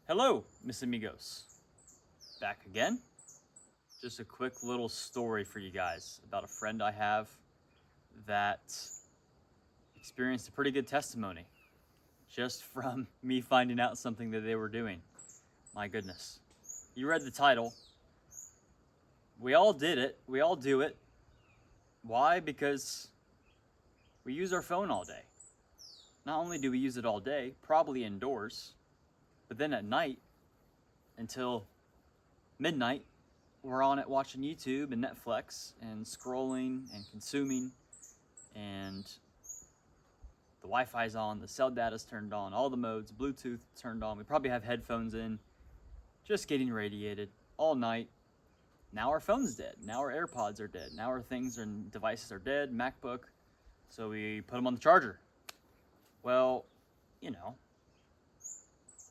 Hello, Miss Amigos. Back again. Just a quick little story for you guys about a friend I have that experienced a pretty good testimony just from me finding out something that they were doing. My goodness. You read the title. We all did it. We all do it. Why? Because we use our phone all day. Not only do we use it all day, probably indoors, but then at night until midnight, we're on it watching YouTube and Netflix and scrolling and consuming, and the Wi-Fi's on, the cell data's turned on, all the modes, Bluetooth turned on. We probably have headphones in, just getting radiated all night. Now our phone's dead. Now our AirPods are dead. Now our things and devices are dead, MacBook. So we put them on the charger. Well, you know,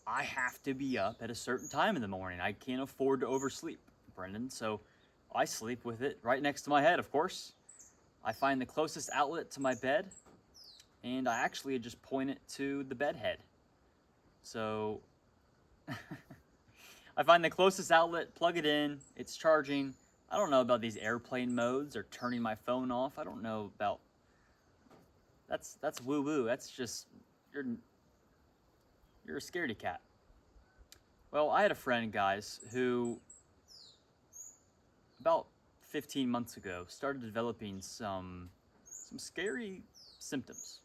I have to be up at a certain time in the morning. I can't afford to oversleep, Brendan. So I sleep with it right next to my head, of course. I find the closest outlet to my bed, and I actually just point it to the bed head. So I find the closest outlet, plug it in, it's charging. I don't know about these airplane modes or turning my phone off. I don't know about that's woo-woo. That's just you're a scaredy cat. Well, I had a friend, guys, who about 15 months ago started developing some scary symptoms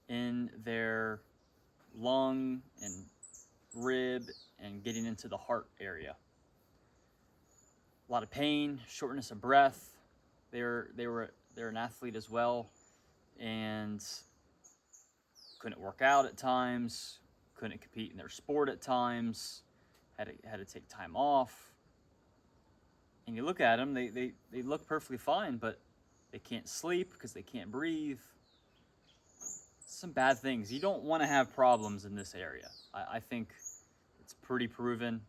in their lung and rib and getting into the heart area. A lot of pain, shortness of breath. They're an athlete as well, and couldn't work out at times, couldn't compete in their sport at times, had to take time off. And you look at them, they look perfectly fine, but they can't sleep because they can't breathe. Some bad things. You don't want to have problems in this area. I think it's pretty proven.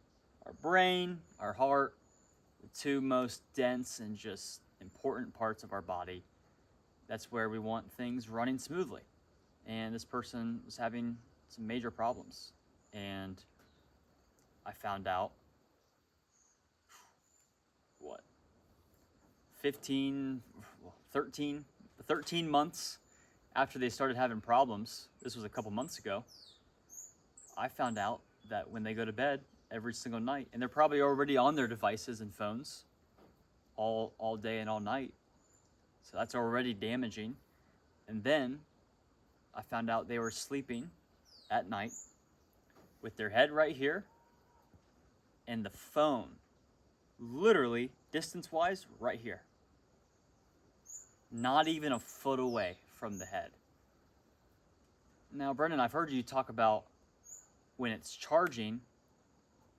Our brain, our heart, the two most dense and just important parts of our body. That's where we want things running smoothly. And this person was having some major problems. And I found out, 13 months after they started having problems, this was a couple months ago, I found out that when they go to bed every single night, and they're probably already on their devices and phones all day and all night, so that's already damaging. And then I found out they were sleeping at night with their head right here and the phone literally distance-wise right here. Not even a foot away from the head. Now, Brendan, I've heard you talk about when it's charging,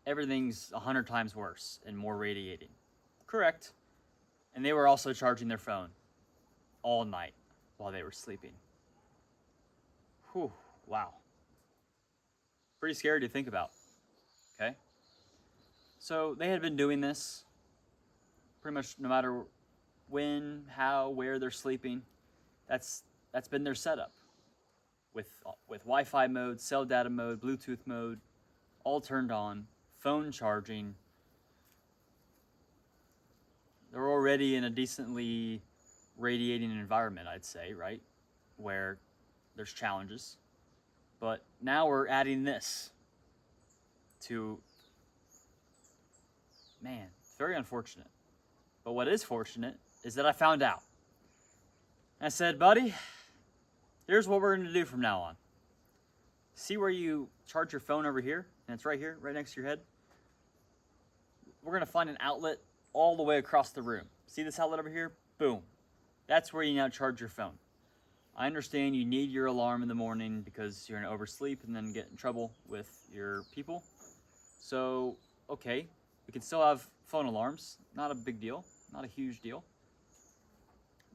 everything's 100 times worse and more radiating. Correct. And they were also charging their phone all night while they were sleeping. Whew, wow. Pretty scary to think about, okay? So they had been doing this pretty much no matter when, how, where they're sleeping. That's been their setup with Wi-Fi mode, cell data mode, Bluetooth mode, all turned on, phone charging. They're already in a decently radiating environment, I'd say, right? Where there's challenges. But now we're adding this to, man, it's very unfortunate. But what is fortunate is that I found out. I said, buddy, here's what we're going to do from now on. See where you charge your phone over here? And it's right here, right next to your head. We're going to find an outlet all the way across the room. See this outlet over here? Boom. That's where you now charge your phone. I understand you need your alarm in the morning because you're going to oversleep and then get in trouble with your people. So, okay, we can still have phone alarms. Not a big deal. Not a huge deal.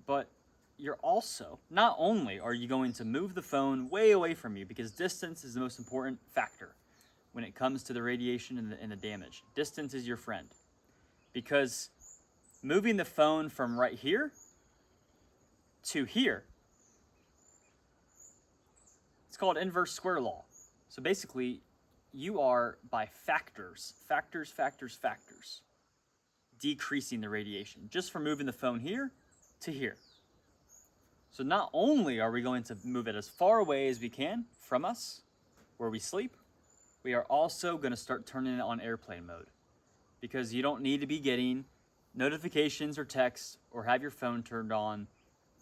But you're also, not only are you going to move the phone way away from you, because distance is the most important factor when it comes to the radiation and the damage. Distance is your friend. Because moving the phone from right here to here, it's called inverse square law. So basically, you are by factors, decreasing the radiation just from moving the phone here to here. So not only are we going to move it as far away as we can from us, where we sleep, we are also going to start turning it on airplane mode, because you don't need to be getting notifications or texts or have your phone turned on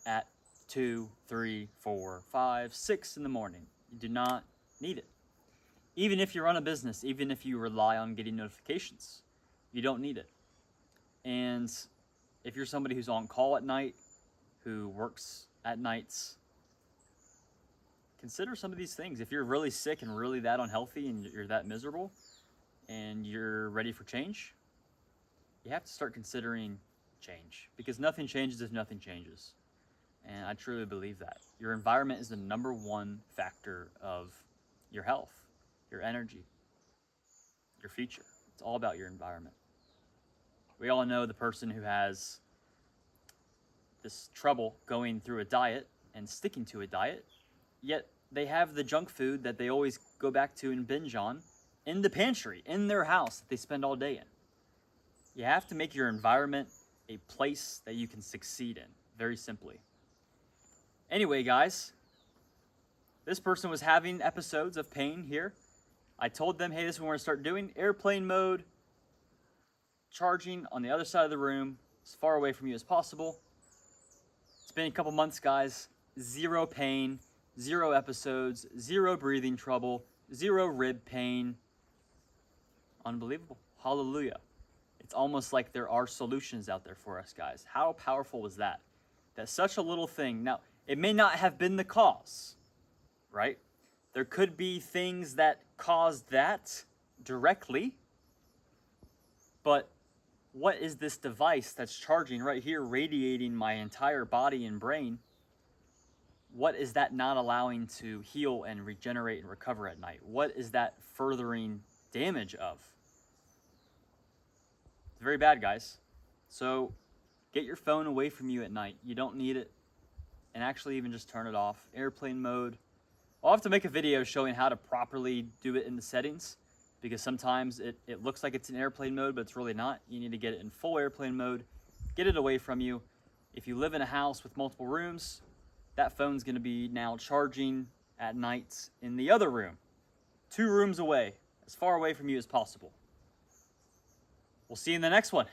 at 2, 3, 4, 5, 6 in the morning. You do not need it. Even if you run a business, even if you rely on getting notifications, you don't need it. And if you're somebody who's on call at night, who works at nights, consider some of these things. If you're really sick and really that unhealthy and you're that miserable and you're ready for change, you have to start considering change, because nothing changes if nothing changes. And I truly believe that. Your environment is the number one factor of your health, your energy, your future. It's all about your environment. We all know the person who has this trouble going through a diet and sticking to a diet, yet they have the junk food that they always go back to and binge on in the pantry, in their house that they spend all day in. You have to make your environment a place that you can succeed in, very simply. Anyway, guys, this person was having episodes of pain here. I told them, hey, this is what we're going to start doing. Airplane mode, charging on the other side of the room, as far away from you as possible. It's been a couple months, guys. Zero pain, 0 episodes, 0 breathing trouble, 0 rib pain. Unbelievable. Hallelujah. It's almost like there are solutions out there for us, guys. How powerful was that? That such a little thing. Now, it may not have been the cause, right? There could be things that caused that directly, but what is this device that's charging right here, radiating my entire body and brain? What is that not allowing to heal and regenerate and recover at night? What is that furthering damage of? It's very bad, guys. So get your phone away from you at night. You don't need it. And actually even just turn it off. Airplane mode. I'll have to make a video showing how to properly do it in the settings, because sometimes it looks like it's in airplane mode, but it's really not. You need to get it in full airplane mode. Get it away from you. If you live in a house with multiple rooms, that phone's going to be now charging at night in the other room, 2 rooms away, as far away from you as possible. We'll see you in the next one.